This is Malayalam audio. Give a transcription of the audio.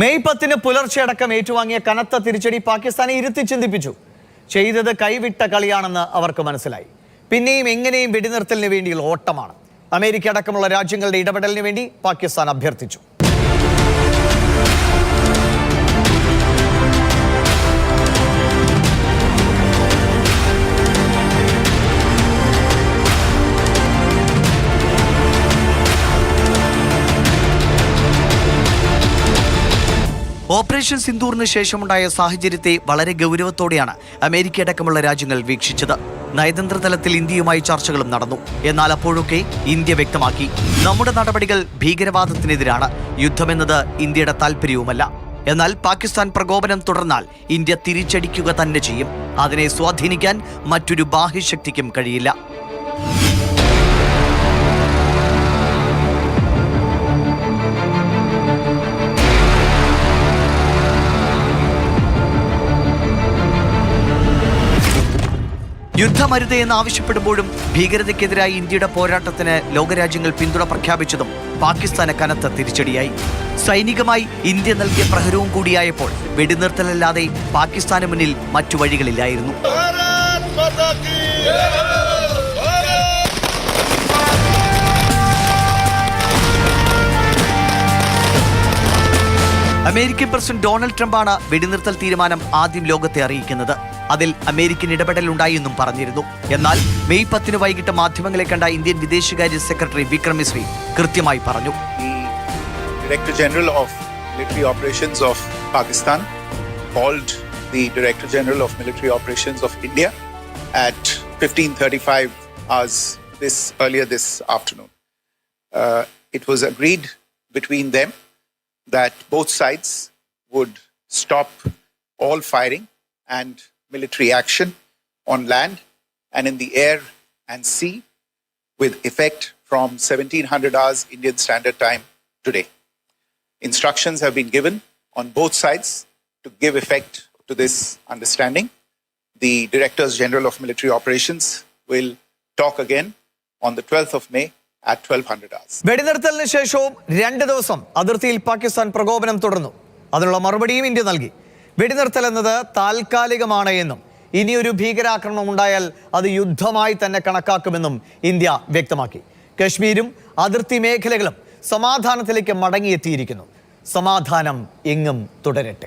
മെയ് 10 പുലർച്ചെ അടക്കം ഏറ്റുവാങ്ങിയ കനത്ത തിരിച്ചടി പാകിസ്ഥാനെ ഇരുത്തി ചിന്തിപ്പിച്ചു. ചെയ്തത് കൈവിട്ട കളിയാണെന്ന് അവർക്ക് മനസ്സിലായി. പിന്നെയും എങ്ങനെയും വെടിനിർത്തലിന് വേണ്ടിയുള്ള ഓട്ടമാണ്. അമേരിക്ക അടക്കമുള്ള രാജ്യങ്ങളുടെ ഇടപെടലിന് വേണ്ടി പാകിസ്ഥാൻ അഭ്യർത്ഥിച്ചു. ഓപ്പറേഷൻ സിന്ദൂറിന് ശേഷമുണ്ടായ സാഹചര്യത്തെ വളരെ ഗൗരവത്തോടെയാണ് അമേരിക്ക അടക്കമുള്ള രാജ്യങ്ങൾ വീക്ഷിച്ചത്. നയതന്ത്ര തലത്തിൽ ഇന്ത്യയുമായി ചർച്ചകളും നടന്നു. എന്നാൽ അപ്പോഴൊക്കെ ഇന്ത്യ വ്യക്തമാക്കി, നമ്മുടെ നടപടികൾ ഭീകരവാദത്തിനെതിരാണ്, യുദ്ധമെന്നത് ഇന്ത്യയുടെ താല്പര്യവുമല്ല. എന്നാൽ പാകിസ്ഥാൻ പ്രകോപനം തുടർന്നാൽ ഇന്ത്യ തിരിച്ചടിക്കുക തന്നെ ചെയ്യും. അതിനെ സ്വാധീനിക്കാൻ മറ്റൊരു ബാഹ്യശക്തിക്കും കഴിയില്ല. യുദ്ധമരുത് എന്ന് ആവശ്യപ്പെടുമ്പോഴും ഭീകരതയ്ക്കെതിരായി ഇന്ത്യയുടെ പോരാട്ടത്തിന് ലോകരാജ്യങ്ങൾ പിന്തുണ പ്രഖ്യാപിച്ചതും പാകിസ്ഥാന് കനത്ത തിരിച്ചടിയായി. സൈനികമായി ഇന്ത്യ നൽകിയ പ്രഹരവും കൂടിയായപ്പോൾ വെടിനിർത്തലല്ലാതെ പാകിസ്ഥാന് മുന്നിൽ മറ്റു വഴികളില്ലായിരുന്നു. അമേരിക്കൻ പ്രസിഡന്റ് ഡൊണാൾഡ് ട്രംപാണ് വെടിനിർത്തൽ തീരുമാനം ആദ്യം ലോകത്തെ അറിയിക്കുന്നത്. അതിൽ അമേരിക്കൻ ഇടപെടൽ ഉണ്ടായെന്നും പറഞ്ഞിരുന്നു. എന്നാൽ മെയ് 10 വൈകിട്ട് മാധ്യമങ്ങളെ കണ്ട ഇന്ത്യൻ വിദേശകാര്യ സെക്രട്ടറി വിക്രം മിസ്രി കൃത്യമായി പറഞ്ഞു, Director General of Military Operations of Pakistan called the Director General of Military Operations of India at 15:35 hours earlier this afternoon. It was agreed between them that both sides would stop all firing and military action on land and in the air and sea with effect from 1700 hours Indian Standard Time today. Instructions have been given on both sides to give effect to this understanding. The Directors General of Military Operations will talk again on the 12th of May at 1200 hours. വെടിനിർത്തലിന് ശേഷവും 2 ദിവസം അതിർത്തിയിൽ പാകിസ്ഥാൻ പ്രകോപനം തുടർന്നു. അതിനുള്ള മറുപടിയും ഇന്ത്യ നൽകി. വെടിനിർത്തൽ എന്നത് താൽക്കാലികമാണ് എന്നും ഇനിയൊരു ഭീകരാക്രമണം ഉണ്ടായാൽ അത് യുദ്ധമായി തന്നെ കണക്കാക്കുമെന്നും ഇന്ത്യ വ്യക്തമാക്കി. കശ്മീരും അതിർത്തി മേഖലകളും സമാധാനത്തിലേക്ക് മടങ്ങിയെത്തിയിരിക്കുന്നു. സമാധാനം എങ്ങും തുടരട്ടെ.